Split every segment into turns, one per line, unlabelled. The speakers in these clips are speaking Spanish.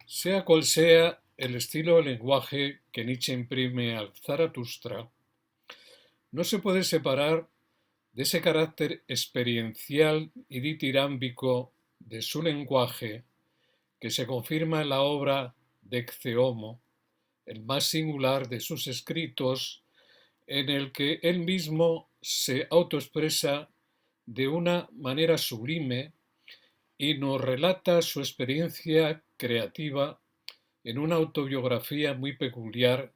Sea cual sea el estilo o lenguaje que Nietzsche imprime al Zaratustra, no se puede separar de ese carácter experiencial y ditirámbico de su lenguaje que se confirma en la obra de Homo, el más singular de sus escritos, en el que él mismo se autoexpresa de una manera sublime y nos relata su experiencia creativa en una autobiografía muy peculiar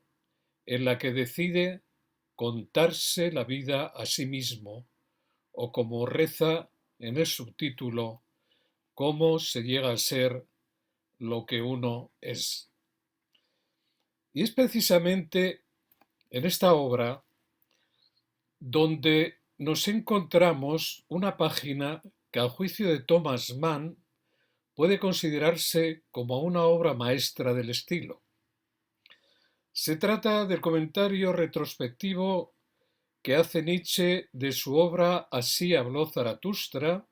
en la que decide contarse la vida a sí mismo, o como reza en el subtítulo, cómo se llega a ser lo que uno es. Y es precisamente en esta obra donde nos encontramos una página que al juicio de Thomas Mann puede considerarse como una obra maestra del estilo. Se trata del comentario retrospectivo que hace Nietzsche de su obra Así habló Zaratustra,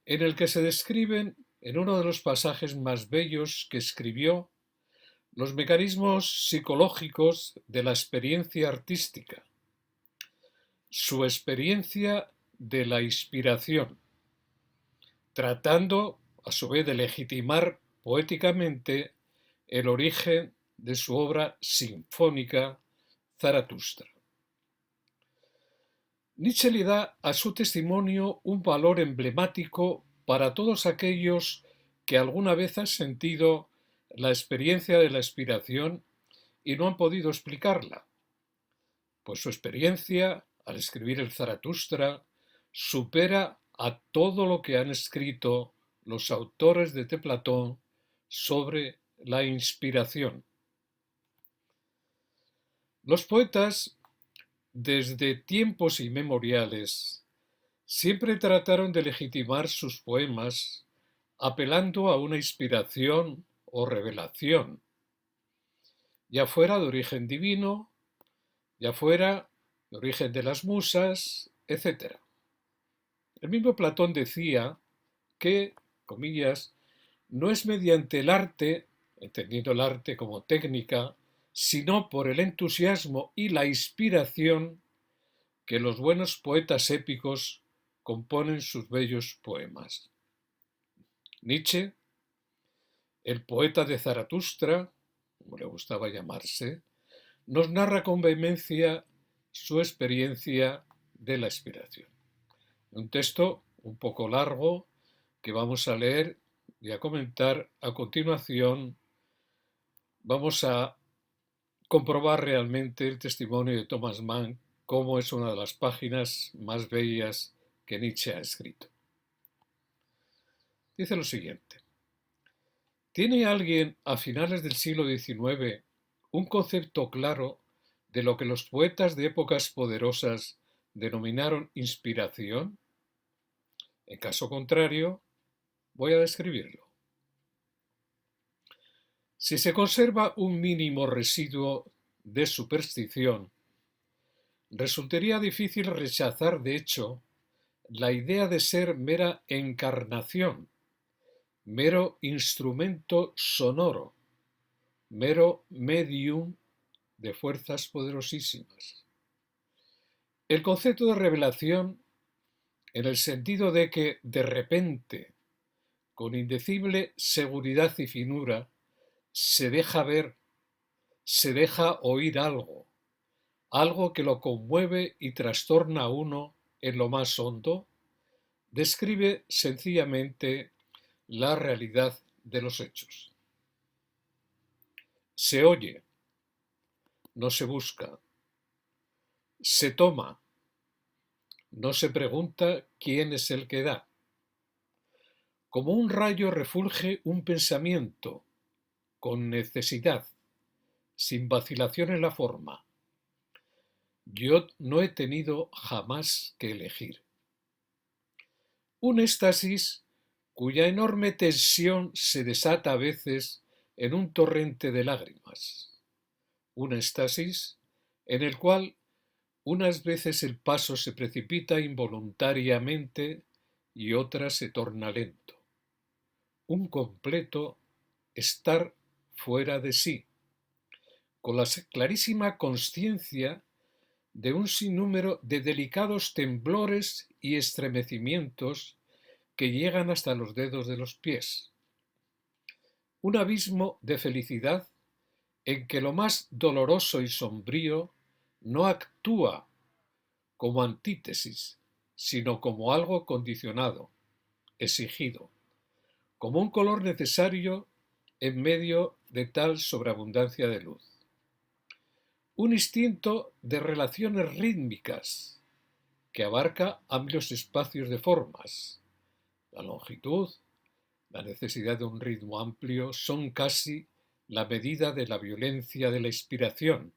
en el que se describen, en uno de los pasajes más bellos que escribió, los mecanismos psicológicos de la experiencia artística, su experiencia de la inspiración, tratando a su vez de legitimar poéticamente el origen de su obra sinfónica Zaratustra. Nietzsche le da a su testimonio un valor emblemático para todos aquellos que alguna vez han sentido la experiencia de la inspiración y no han podido explicarla, pues su experiencia, al escribir el Zaratustra, supera a todo lo que han escrito los autores de Platón sobre la inspiración. Los poetas, desde tiempos inmemoriales, siempre trataron de legitimar sus poemas apelando a una inspiración o revelación, ya fuera de origen divino, ya fuera de origen de las musas, etc. El mismo Platón decía que, comillas, no es mediante el arte, entendiendo el arte como técnica, sino por el entusiasmo y la inspiración que los buenos poetas épicos componen sus bellos poemas. Nietzsche, el poeta de Zaratustra, como le gustaba llamarse, nos narra con vehemencia su experiencia de la inspiración. Un texto un poco largo que vamos a leer y a comentar a continuación. Vamos a comprobar realmente el testimonio de Thomas Mann, como es una de las páginas más bellas que Nietzsche ha escrito. Dice lo siguiente: ¿tiene alguien a finales del siglo XIX un concepto claro de lo que los poetas de épocas poderosas denominaron inspiración? En caso contrario, voy a describirlo. Si se conserva un mínimo residuo de superstición, resultaría difícil rechazar, de hecho, la idea de ser mera encarnación, mero instrumento sonoro, mero medium de fuerzas poderosísimas. El concepto de revelación, en el sentido de que de repente, con indecible seguridad y finura, se deja ver, se deja oír algo, algo que lo conmueve y trastorna a uno en lo más hondo, describe sencillamente la realidad de los hechos. Se oye, no se busca. Se toma, no se pregunta quién es el que da. Como un rayo refulge un pensamiento, con necesidad, sin vacilación en la forma. Yo no he tenido jamás que elegir. Un éxtasis cuya enorme tensión se desata a veces en un torrente de lágrimas. Un éxtasis en el cual unas veces el paso se precipita involuntariamente y otras se torna lento. Un completo estar fuera de sí, con la clarísima consciencia de un sinnúmero de delicados temblores y estremecimientos que llegan hasta los dedos de los pies. Un abismo de felicidad en que lo más doloroso y sombrío no actúa como antítesis, sino como algo condicionado, exigido, como un color necesario en medio de tal sobreabundancia de luz. Un instinto de relaciones rítmicas que abarca amplios espacios de formas. La longitud, la necesidad de un ritmo amplio son casi la medida de la violencia de la inspiración,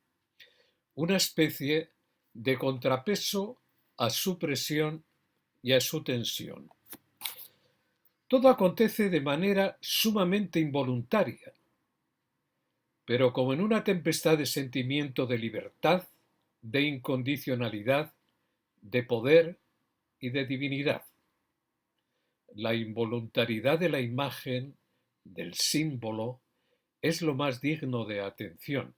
una especie de contrapeso a su presión y a su tensión. Todo acontece de manera sumamente involuntaria, pero como en una tempestad de sentimiento de libertad, de incondicionalidad, de poder y de divinidad. La involuntariedad de la imagen, del símbolo, es lo más digno de atención.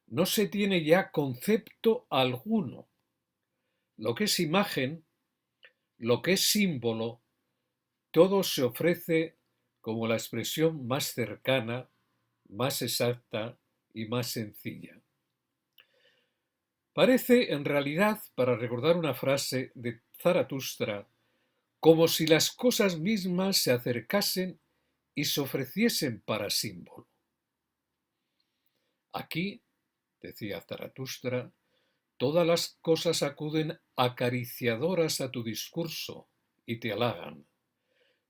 No se tiene ya concepto alguno. Lo que es imagen, lo que es símbolo, todo se ofrece como la expresión más cercana, más exacta y más sencilla. Parece, en realidad, para recordar una frase de Zaratustra, como si las cosas mismas se acercasen y se ofreciesen para símbolo. Aquí, decía Zaratustra, todas las cosas acuden acariciadoras a tu discurso y te halagan,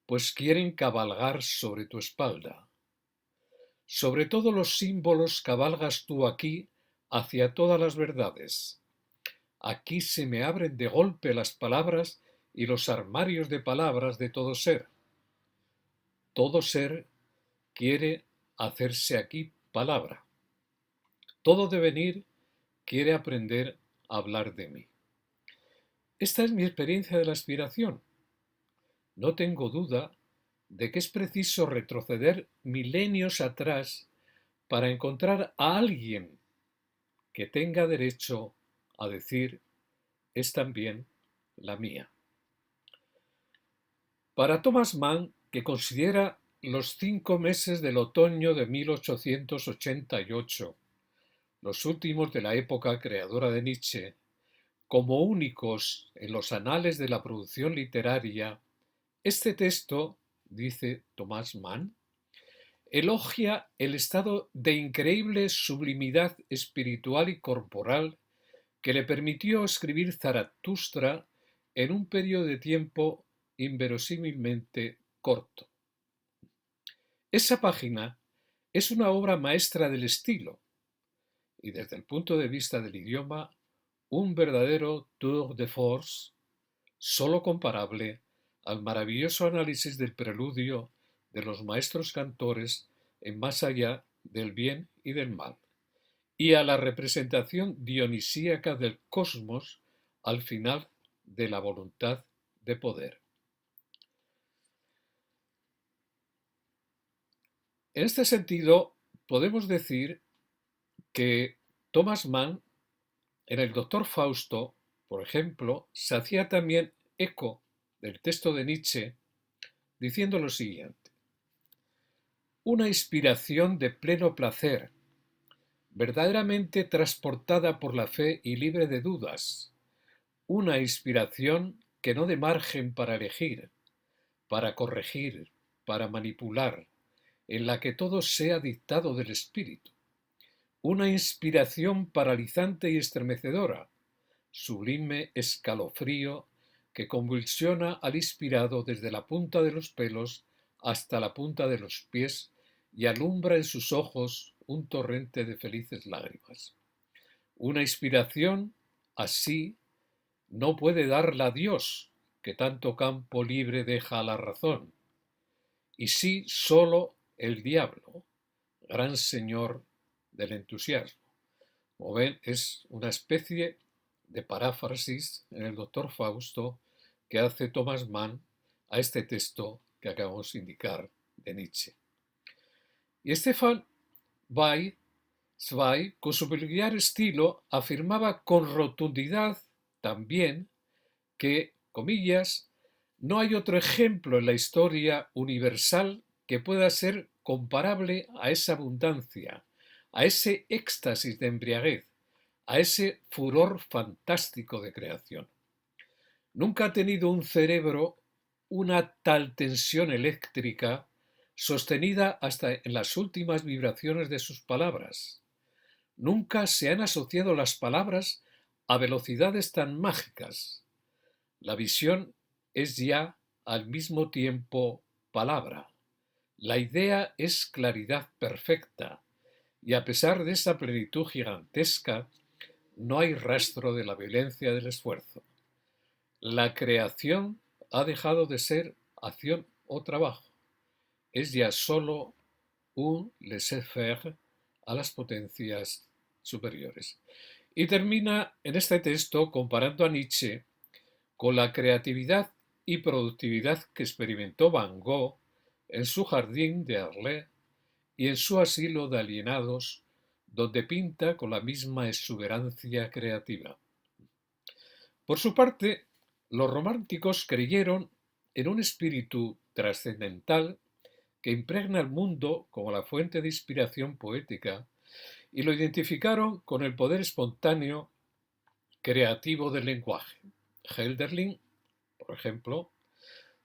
pues quieren cabalgar sobre tu espalda. Sobre todos los símbolos cabalgas tú aquí hacia todas las verdades. Aquí se me abren de golpe las palabras y los armarios de palabras de todo ser. Todo ser quiere hacerse aquí palabra. Todo devenir quiere aprender a hablar de mí. Esta es mi experiencia de la aspiración. No tengo duda de que es preciso retroceder milenios atrás para encontrar a alguien que tenga derecho a decir es también la mía. Para Thomas Mann, que considera los 5 meses del otoño de 1888, los últimos de la época creadora de Nietzsche, como únicos en los anales de la producción literaria, este texto, dice Thomas Mann, elogia el estado de increíble sublimidad espiritual y corporal que le permitió escribir Zaratustra en un periodo de tiempo inverosímilmente corto. Esa página es una obra maestra del estilo y desde el punto de vista del idioma un verdadero tour de force, solo comparable al maravilloso análisis del preludio de los maestros cantores en Más allá del bien y del mal, y a la representación dionisíaca del cosmos al final de la voluntad de poder. En este sentido, podemos decir que Thomas Mann, en el Doctor Fausto, por ejemplo, se hacía también eco del texto de Nietzsche, diciendo lo siguiente: una inspiración de pleno placer, verdaderamente transportada por la fe y libre de dudas, una inspiración que no dé margen para elegir, para corregir, para manipular, en la que todo sea dictado del espíritu, una inspiración paralizante y estremecedora, sublime escalofrío que convulsiona al inspirado desde la punta de los pelos hasta la punta de los pies y alumbra en sus ojos un torrente de felices lágrimas. Una inspiración así no puede darla Dios, que tanto campo libre deja a la razón, y sí solo el diablo, gran señor del entusiasmo. Como ven, es una especie de paráfrasis en el Doctor Fausto que hace Thomas Mann a este texto que acabamos de indicar de Nietzsche. Y Stefan Zweig, con su peculiar estilo, afirmaba con rotundidad también que, comillas, no hay otro ejemplo en la historia universal que pueda ser comparable a esa abundancia, a ese éxtasis de embriaguez, a ese furor fantástico de creación. Nunca ha tenido un cerebro una tal tensión eléctrica sostenida hasta en las últimas vibraciones de sus palabras. Nunca se han asociado las palabras a velocidades tan mágicas. La visión es ya al mismo tiempo palabra. La idea es claridad perfecta y a pesar de esa plenitud gigantesca, no hay rastro de la violencia del esfuerzo. La creación ha dejado de ser acción o trabajo. Es ya solo un laissez-faire a las potencias superiores. Y termina en este texto comparando a Nietzsche con la creatividad y productividad que experimentó Van Gogh en su jardín de Arles y en su asilo de alienados, donde pinta con la misma exuberancia creativa. Por su parte, los románticos creyeron en un espíritu trascendental que impregna el mundo como la fuente de inspiración poética y lo identificaron con el poder espontáneo creativo del lenguaje. Hölderlin, por ejemplo,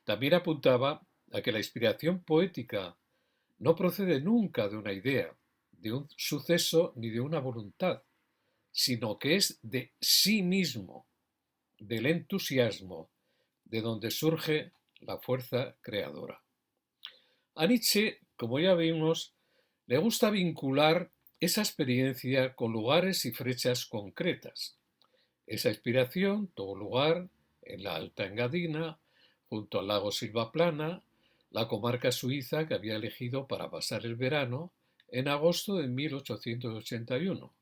también apuntaba a que la inspiración poética no procede nunca de una idea, de un suceso ni de una voluntad, sino que es de sí mismo, del entusiasmo, de donde surge la fuerza creadora. A Nietzsche, como ya vimos, le gusta vincular esa experiencia con lugares y fechas concretas. Esa inspiración tuvo lugar en la Alta Engadina, junto al lago Silvaplana, la comarca suiza que había elegido para pasar el verano en agosto de 1881,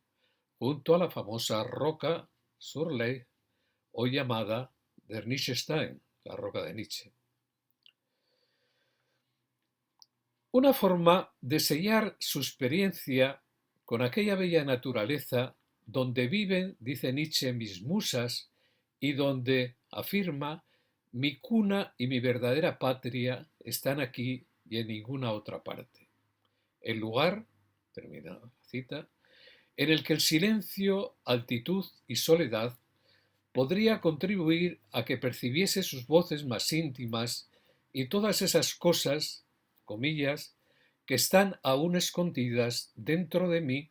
junto a la famosa roca Surley, hoy llamada Der Nietzschestein, la roca de Nietzsche. Una forma de sellar su experiencia con aquella bella naturaleza donde viven, dice Nietzsche, mis musas y donde, afirma, mi cuna y mi verdadera patria están aquí y en ninguna otra parte. El lugar, termina la cita, en el que el silencio, altitud y soledad podría contribuir a que percibiese sus voces más íntimas y todas esas cosas, comillas, que están aún escondidas dentro de mí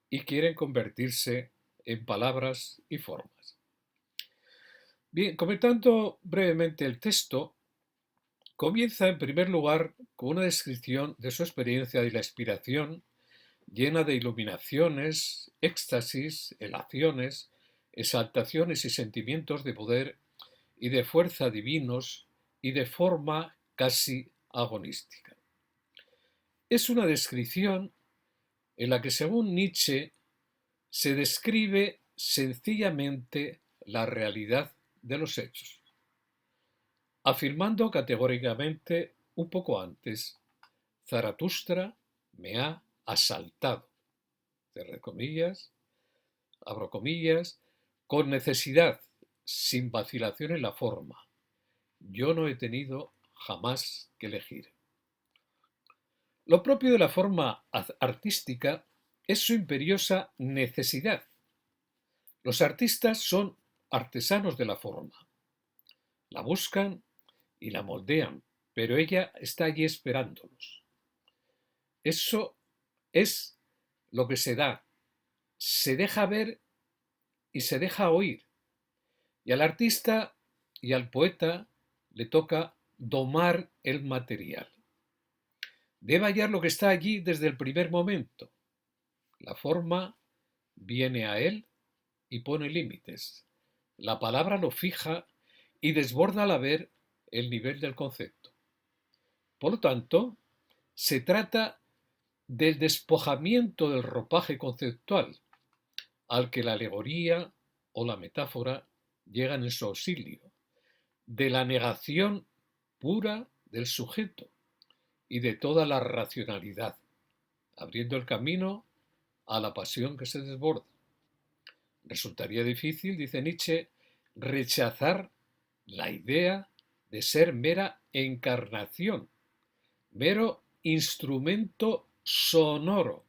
y quieren convertirse en palabras y formas. Bien, comentando brevemente el texto, comienza en primer lugar con una descripción de su experiencia de la inspiración, llena de iluminaciones, éxtasis, elaciones, exaltaciones y sentimientos de poder y de fuerza divinos y de forma casi agonística. Es una descripción en la que, según Nietzsche, se describe sencillamente la realidad de los hechos, afirmando categóricamente un poco antes, Zaratustra me ha asaltado, cierre comillas, abro comillas, con necesidad, sin vacilación en la forma. Yo no he tenido jamás que elegir. Lo propio de la forma artística es su imperiosa necesidad. Los artistas son artesanos de la forma. La buscan y la moldean, pero ella está allí esperándolos. Eso es lo que se da. Se deja ver y se deja oír. Y al artista y al poeta le toca domar el material. Debe hallar lo que está allí desde el primer momento. La forma viene a él y pone límites. La palabra lo fija y desborda al ver el nivel del concepto. Por lo tanto, se trata del despojamiento del ropaje conceptual, al que la alegoría o la metáfora llegan en su auxilio, de la negación pura del sujeto y de toda la racionalidad, abriendo el camino a la pasión que se desborda. Resultaría difícil, dice Nietzsche, rechazar la idea de ser mera encarnación, mero instrumento sonoro,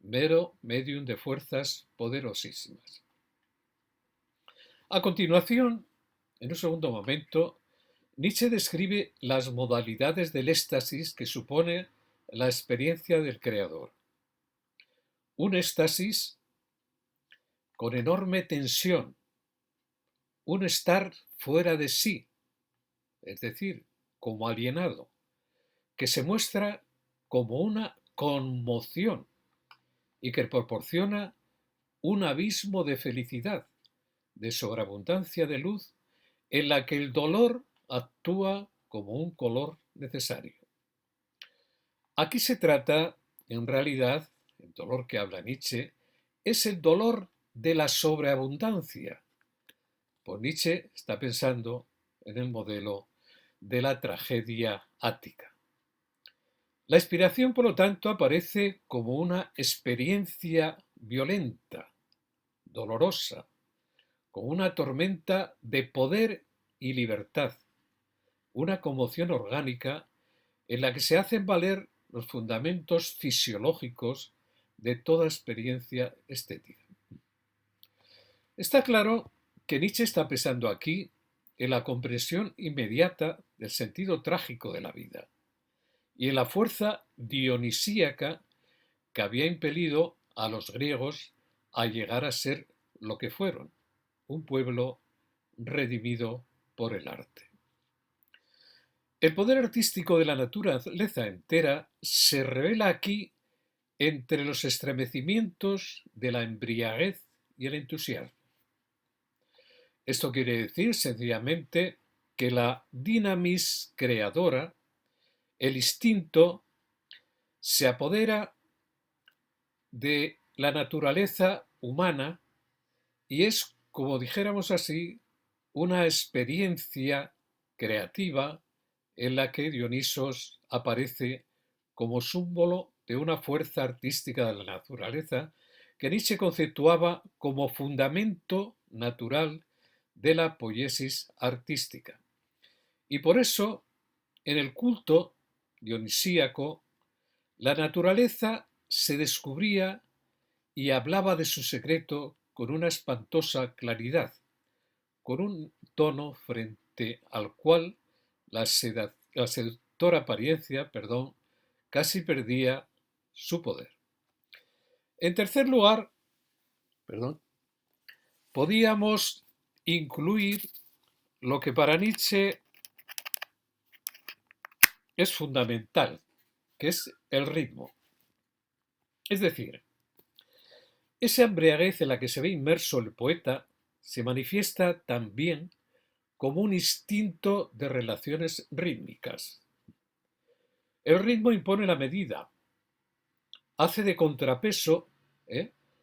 mero medium de fuerzas poderosísimas. A continuación, en un segundo momento, Nietzsche describe las modalidades del éxtasis que supone la experiencia del creador. Un éxtasis con enorme tensión, un estar fuera de sí, es decir, como alienado, que se muestra como una conmoción y que proporciona un abismo de felicidad, de sobreabundancia de luz, en la que el dolor actúa como un color necesario. Aquí se trata, en realidad, el dolor que habla Nietzsche, es el dolor de la sobreabundancia. Pues Nietzsche está pensando en el modelo de la tragedia ática. La inspiración, por lo tanto, aparece como una experiencia violenta, dolorosa, como una tormenta de poder y libertad, una conmoción orgánica en la que se hacen valer los fundamentos fisiológicos de toda experiencia estética. Está claro que Nietzsche está pensando aquí en la comprensión inmediata del sentido trágico de la vida y en la fuerza dionisíaca que había impelido a los griegos a llegar a ser lo que fueron, un pueblo redimido por el arte. El poder artístico de la naturaleza entera se revela aquí entre los estremecimientos de la embriaguez y el entusiasmo. Esto quiere decir sencillamente que la dinamis creadora, el instinto, se apodera de la naturaleza humana y es, como dijéramos así, una experiencia creativa en la que Dionisos aparece como símbolo de una fuerza artística de la naturaleza que Nietzsche conceptuaba como fundamento natural de la poiesis artística. Y por eso, en el culto dionisíaco, la naturaleza se descubría y hablaba de su secreto con una espantosa claridad, con un tono frente al cual la seductora apariencia, casi perdía su poder. En tercer lugar, podíamos incluir lo que para Nietzsche es fundamental, que es el ritmo. Es decir, esa embriaguez en la que se ve inmerso el poeta se manifiesta también como un instinto de relaciones rítmicas. El ritmo impone la medida, hace de contrapeso,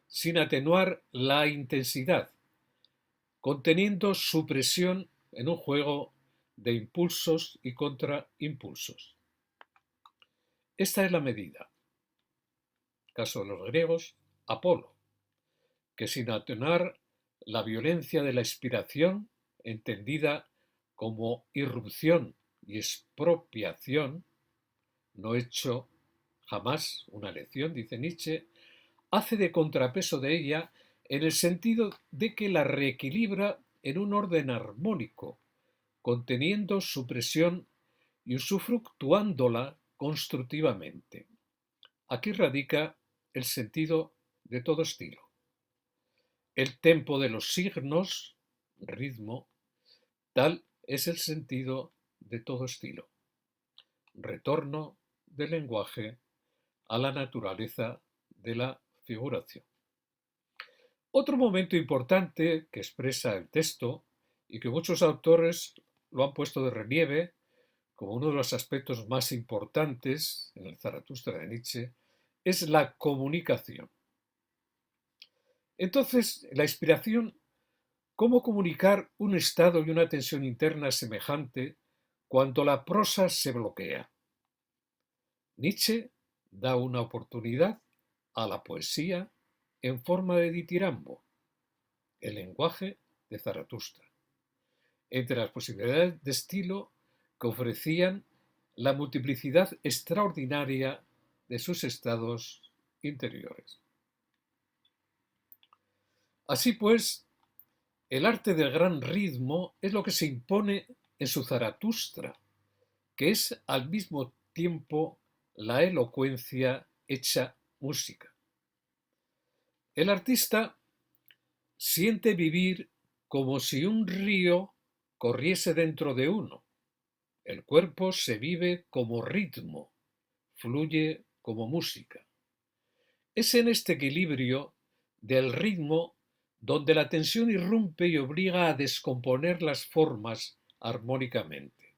sin atenuar la intensidad, conteniendo su presión en un juego de impulsos y contraimpulsos. Esta es la medida. Caso de los griegos, Apolo, que sin atenuar la violencia de la inspiración, entendida como irrupción y expropiación, no hecho jamás una elección, dice Nietzsche, hace de contrapeso de ella en el sentido de que la reequilibra en un orden armónico, conteniendo su presión y usufructuándola constructivamente. Aquí radica el sentido de todo estilo. El tempo de los signos, ritmo, tal es el sentido de todo estilo. Retorno del lenguaje a la naturaleza de la figuración. Otro momento importante que expresa el texto y que muchos autores lo han puesto de relieve como uno de los aspectos más importantes en el Zaratustra de Nietzsche es la comunicación. Entonces, la inspiración, ¿cómo comunicar un estado y una tensión interna semejante cuando la prosa se bloquea? Nietzsche da una oportunidad a la poesía en forma de ditirambo, el lenguaje de Zaratustra, entre las posibilidades de estilo que ofrecían la multiplicidad extraordinaria de sus estados interiores. Así pues, el arte del gran ritmo es lo que se impone en su Zaratustra, que es al mismo tiempo la elocuencia hecha música. El artista siente vivir como si un río corriese dentro de uno. El cuerpo se vive como ritmo, fluye como música. Es en este equilibrio del ritmo donde la tensión irrumpe y obliga a descomponer las formas armónicamente.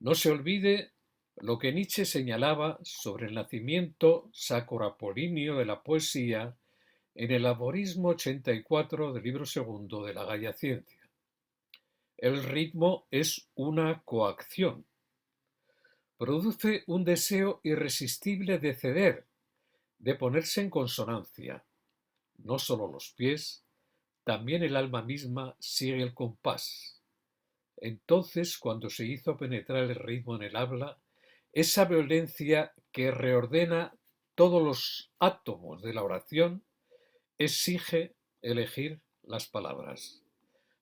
No se olvide lo que Nietzsche señalaba sobre el nacimiento sacro-apolíneo de la poesía en el aforismo 84 del libro segundo de la Gaia Ciencia. El ritmo es una coacción. Produce un deseo irresistible de ceder, de ponerse en consonancia. No solo los pies, también el alma misma sigue el compás. Entonces, cuando se hizo penetrar el ritmo en el habla, esa violencia que reordena todos los átomos de la oración exige elegir las palabras.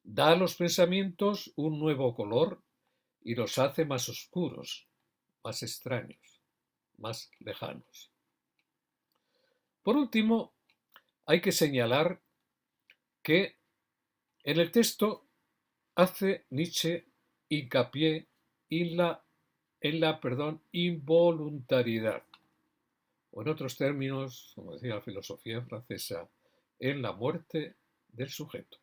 Da a los pensamientos un nuevo color y los hace más oscuros, más extraños, más lejanos. Por último, hay que señalar que en el texto hace Nietzsche hincapié en la involuntariedad, o en otros términos, como decía la filosofía francesa, en la muerte del sujeto.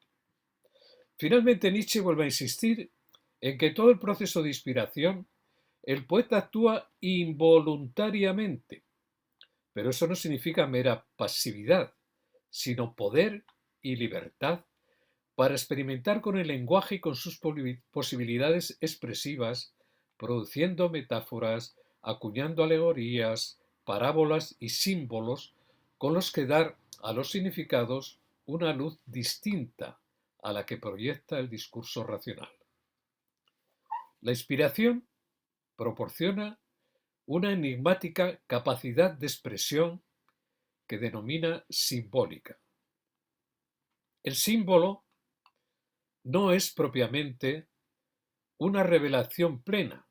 Finalmente, Nietzsche vuelve a insistir en que todo el proceso de inspiración, el poeta actúa involuntariamente, pero eso no significa mera pasividad, sino poder y libertad para experimentar con el lenguaje y con sus posibilidades expresivas, produciendo metáforas, acuñando alegorías, parábolas y símbolos con los que dar a los significados una luz distinta a la que proyecta el discurso racional. La inspiración proporciona una enigmática capacidad de expresión que denomina simbólica. El símbolo no es propiamente una revelación plena,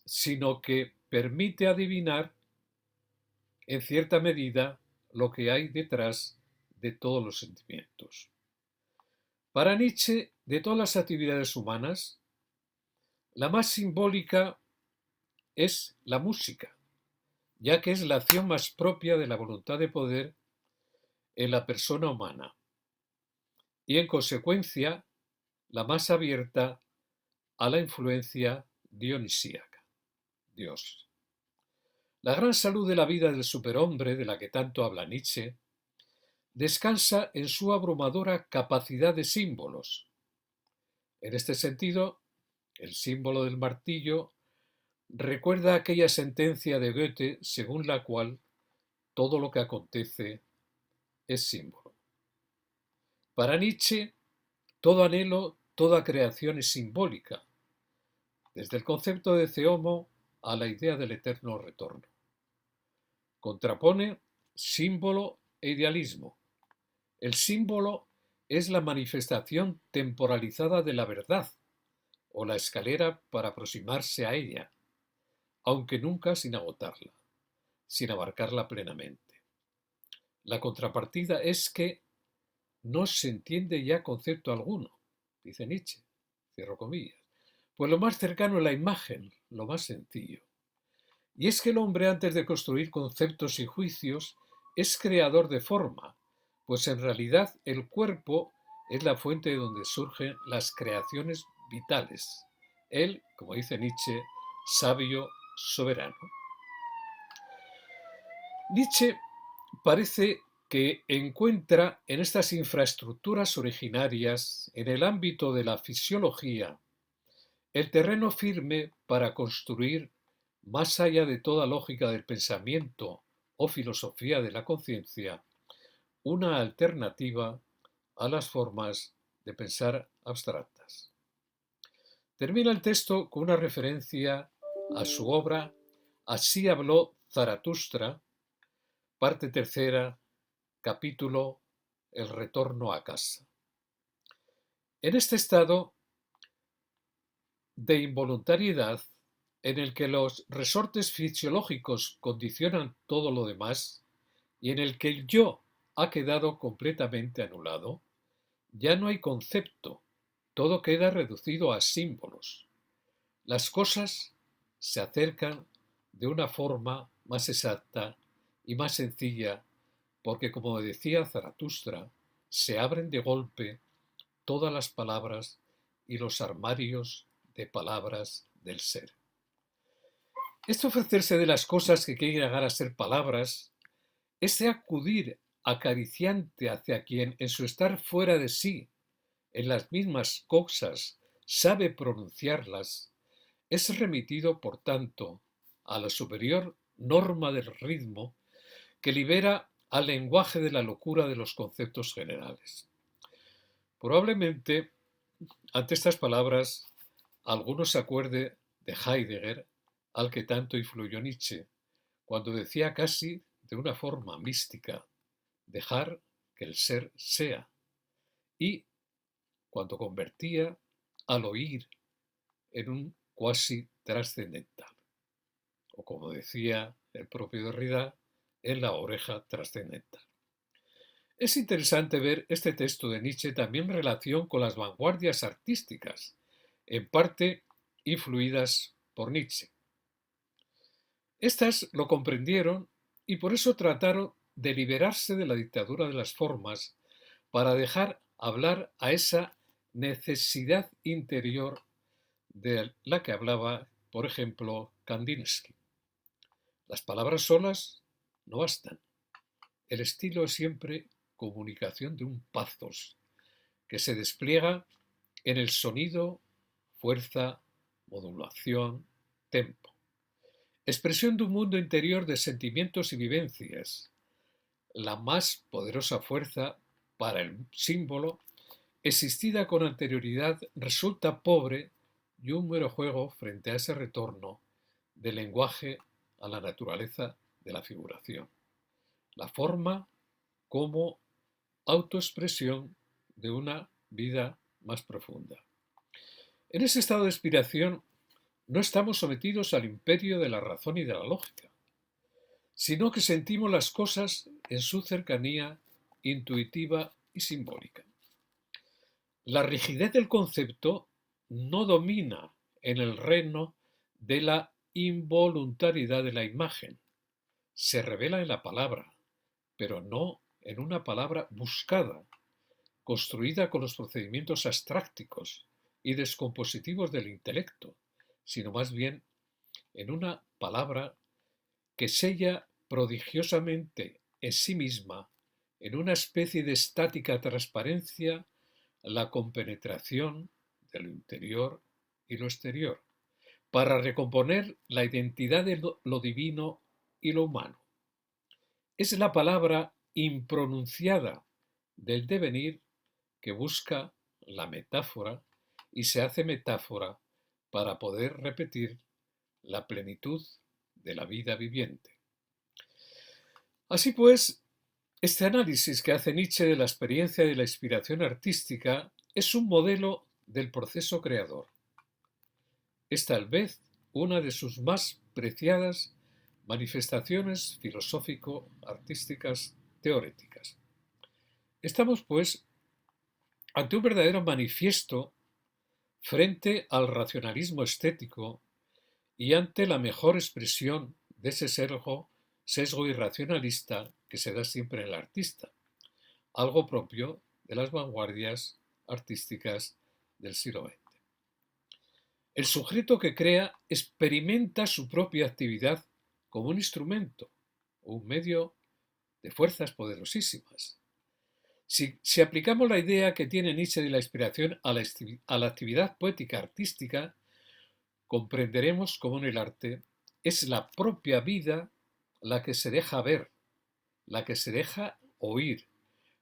sino que permite adivinar en cierta medida lo que hay detrás de todos los sentimientos. Para Nietzsche, de todas las actividades humanas, la más simbólica es la música, ya que es la acción más propia de la voluntad de poder en la persona humana y, en consecuencia, la más abierta a la influencia dionisíaca, Dios. La gran salud de la vida del superhombre, de la que tanto habla Nietzsche, descansa en su abrumadora capacidad de símbolos. En este sentido, el símbolo del martillo recuerda aquella sentencia de Goethe según la cual todo lo que acontece es símbolo. Para Nietzsche, todo anhelo, toda creación es simbólica, desde el concepto de Theomo a la idea del eterno retorno. Contrapone símbolo e idealismo. El símbolo es la manifestación temporalizada de la verdad o la escalera para aproximarse a ella, aunque nunca sin agotarla, sin abarcarla plenamente. La contrapartida es que no se entiende ya concepto alguno, dice Nietzsche, cierro comillas, pues lo más cercano es la imagen, lo más sencillo. Y es que el hombre, antes de construir conceptos y juicios, es creador de forma, pues en realidad el cuerpo es la fuente de donde surgen las creaciones vitales. Él, como dice Nietzsche, sabio soberano. Nietzsche parece que encuentra en estas infraestructuras originarias, en el ámbito de la fisiología, el terreno firme para construir más allá de toda lógica del pensamiento o filosofía de la conciencia, una alternativa a las formas de pensar abstractas. Termina el texto con una referencia a su obra Así habló Zaratustra, parte tercera, capítulo El retorno a casa. En este estado de involuntariedad, en el que los resortes fisiológicos condicionan todo lo demás y en el que el yo ha quedado completamente anulado, ya no hay concepto, todo queda reducido a símbolos. Las cosas se acercan de una forma más exacta y más sencilla porque, como decía Zaratustra, se abren de golpe todas las palabras y los armarios de palabras del ser. Este ofrecerse de las cosas que quieren llegar a ser palabras, este acudir acariciante hacia quien en su estar fuera de sí, en las mismas cosas, sabe pronunciarlas, es remitido, por tanto, a la superior norma del ritmo que libera al lenguaje de la locura de los conceptos generales. Probablemente, ante estas palabras, alguno se acuerde de Heidegger, al que tanto influyó Nietzsche, cuando decía casi de una forma mística, dejar que el ser sea, y cuando convertía al oír en un cuasi trascendental, o como decía el propio Derrida, en la oreja trascendental. Es interesante ver este texto de Nietzsche también en relación con las vanguardias artísticas, en parte influidas por Nietzsche. Estas lo comprendieron y por eso trataron de liberarse de la dictadura de las formas para dejar hablar a esa necesidad interior de la que hablaba, por ejemplo, Kandinsky. Las palabras solas no bastan. El estilo es siempre comunicación de un pathos que se despliega en el sonido, fuerza, modulación, tempo. Expresión de un mundo interior de sentimientos y vivencias. La más poderosa fuerza para el símbolo, existida con anterioridad, resulta pobre y un mero juego frente a ese retorno del lenguaje a la naturaleza de la figuración. La forma como autoexpresión de una vida más profunda. En ese estado de inspiración no estamos sometidos al imperio de la razón y de la lógica, sino que sentimos las cosas en su cercanía intuitiva y simbólica. La rigidez del concepto no domina en el reino de la involuntariedad de la imagen. Se revela en la palabra, pero no en una palabra buscada, construida con los procedimientos abstractos y descompositivos del intelecto, sino más bien en una palabra que sella prodigiosamente en sí misma, en una especie de estática transparencia, la compenetración de lo interior y lo exterior, para recomponer la identidad de lo divino y lo humano. Es la palabra impronunciada del devenir que busca la metáfora y se hace metáfora para poder repetir la plenitud de la vida viviente. Así pues, este análisis que hace Nietzsche de la experiencia y de la inspiración artística es un modelo del proceso creador. Es tal vez una de sus más preciadas manifestaciones filosófico-artísticas teóricas. Estamos, pues, ante un verdadero manifiesto frente al racionalismo estético y ante la mejor expresión de ese sesgo irracionalista que se da siempre en el artista, algo propio de las vanguardias artísticas del siglo XX. El sujeto que crea experimenta su propia actividad como un instrumento o un medio de fuerzas poderosísimas. Si aplicamos la idea que tiene Nietzsche de la inspiración a la actividad poética artística, comprenderemos cómo en el arte es la propia vida la que se deja ver, la que se deja oír,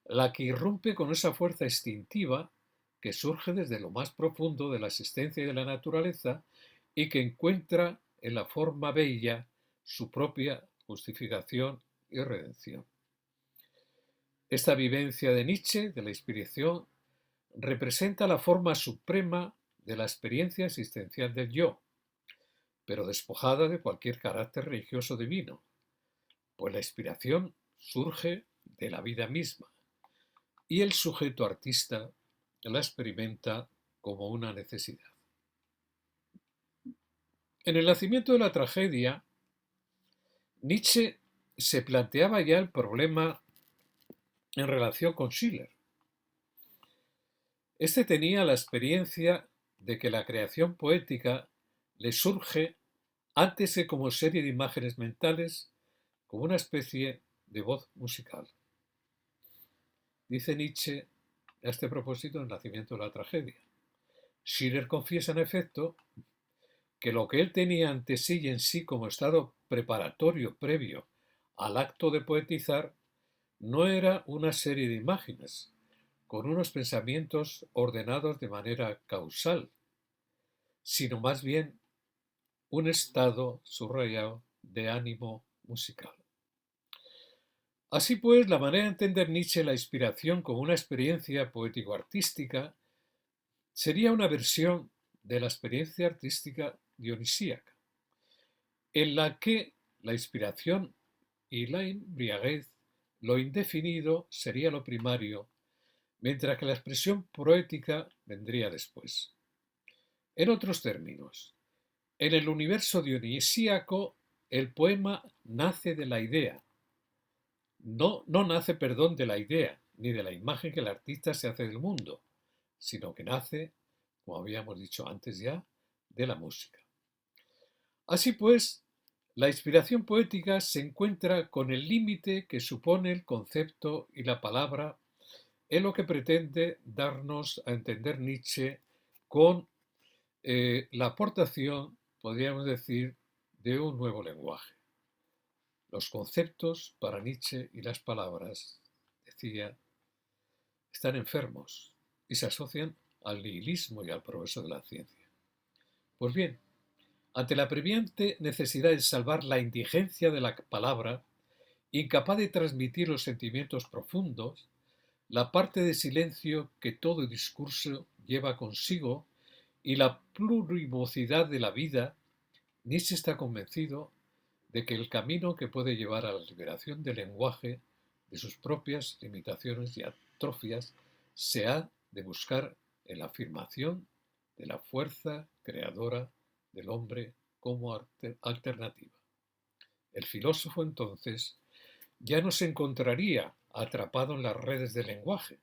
la que irrumpe con esa fuerza instintiva que surge desde lo más profundo de la existencia y de la naturaleza y que encuentra en la forma bella su propia justificación y redención. Esta vivencia de Nietzsche, de la inspiración, representa la forma suprema de la experiencia existencial del yo, pero despojada de cualquier carácter religioso divino, pues la inspiración surge de la vida misma y el sujeto artista la experimenta como una necesidad. En el nacimiento de la tragedia, Nietzsche se planteaba ya el problema en relación con Schiller. Este tenía la experiencia de que la creación poética le surge antes que como serie de imágenes mentales, como una especie de voz musical. Dice Nietzsche a este propósito en El nacimiento de la tragedia. Schiller confiesa en efecto que lo que él tenía ante sí y en sí como estado preparatorio previo al acto de poetizar no era una serie de imágenes, con unos pensamientos ordenados de manera causal, sino más bien un estado subrayado de ánimo musical. Así pues, la manera de entender Nietzsche la inspiración como una experiencia poético-artística sería una versión de la experiencia artística dionisíaca, en la que la inspiración y la embriaguez, lo indefinido, sería lo primario, mientras que la expresión poética vendría después. En otros términos, en el universo dionisíaco, el poema nace de la idea. No nace, de la idea, ni de la imagen que el artista se hace del mundo, sino que nace, como habíamos dicho antes ya, de la música. Así pues, la inspiración poética se encuentra con el límite que supone el concepto y la palabra en lo que pretende darnos a entender Nietzsche con la aportación, podríamos decir, de un nuevo lenguaje. Los conceptos para Nietzsche y las palabras, decía, están enfermos y se asocian al nihilismo y al progreso de la ciencia. Pues bien, ante la apremiante necesidad de salvar la indigencia de la palabra, incapaz de transmitir los sentimientos profundos, la parte de silencio que todo discurso lleva consigo y la plurivocidad de la vida, Nietzsche está convencido de que el camino que puede llevar a la liberación del lenguaje de sus propias limitaciones y atrofias se ha de buscar en la afirmación de la fuerza creadora del hombre como alternativa. El filósofo entonces ya no se encontraría atrapado en las redes del lenguaje,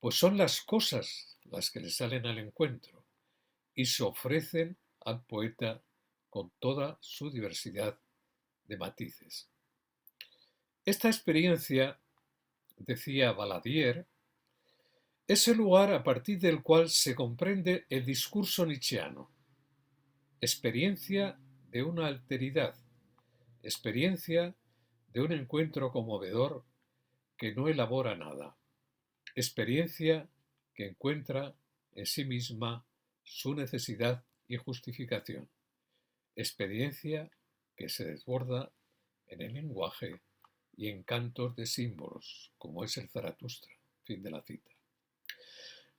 pues son las cosas las que le salen al encuentro y se ofrecen al poeta con toda su diversidad de matices. Esta experiencia, decía Valadier, es el lugar a partir del cual se comprende el discurso nietzscheano. Experiencia de una alteridad, experiencia de un encuentro conmovedor que no elabora nada, experiencia que encuentra en sí misma su necesidad y justificación, experiencia que se desborda en el lenguaje y en cantos de símbolos, como es el Zaratustra. Fin de la cita.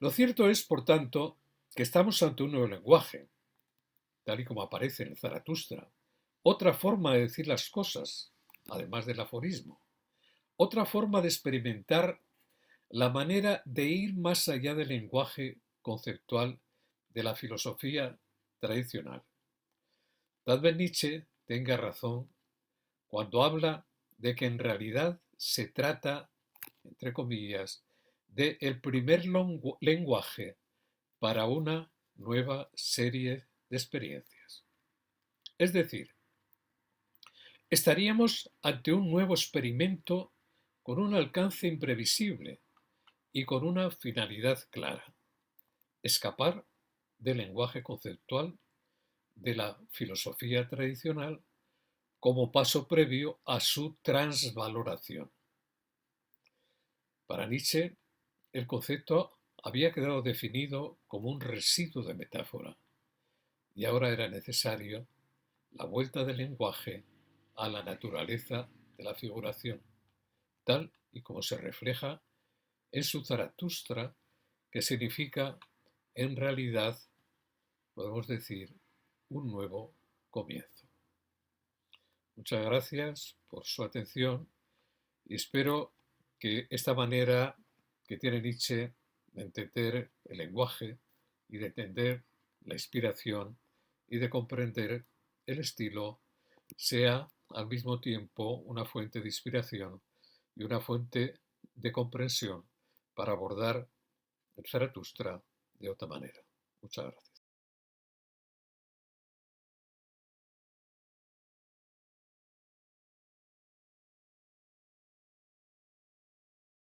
Lo cierto es, por tanto, que estamos ante un nuevo lenguaje, tal y como aparece en el Zaratustra, otra forma de decir las cosas, además del aforismo, otra forma de experimentar la manera de ir más allá del lenguaje conceptual de la filosofía tradicional. Tal vez Nietzsche tenga razón cuando habla de que en realidad se trata, entre comillas, de el primer lenguaje para una nueva serie de experiencias. Es decir, estaríamos ante un nuevo experimento con un alcance imprevisible y con una finalidad clara: escapar del lenguaje conceptual de la filosofía tradicional como paso previo a su transvaloración. Para Nietzsche, el concepto había quedado definido como un residuo de metáfora y ahora era necesario la vuelta del lenguaje a la naturaleza de la figuración, tal y como se refleja en su Zaratustra, que significa, en realidad, podemos decir, un nuevo comienzo. Muchas gracias por su atención y espero que esta manera que tiene Nietzsche de entender el lenguaje y de entender la inspiración y de comprender el estilo sea al mismo tiempo una fuente de inspiración y una fuente de comprensión para abordar el Zaratustra de otra manera. Muchas gracias.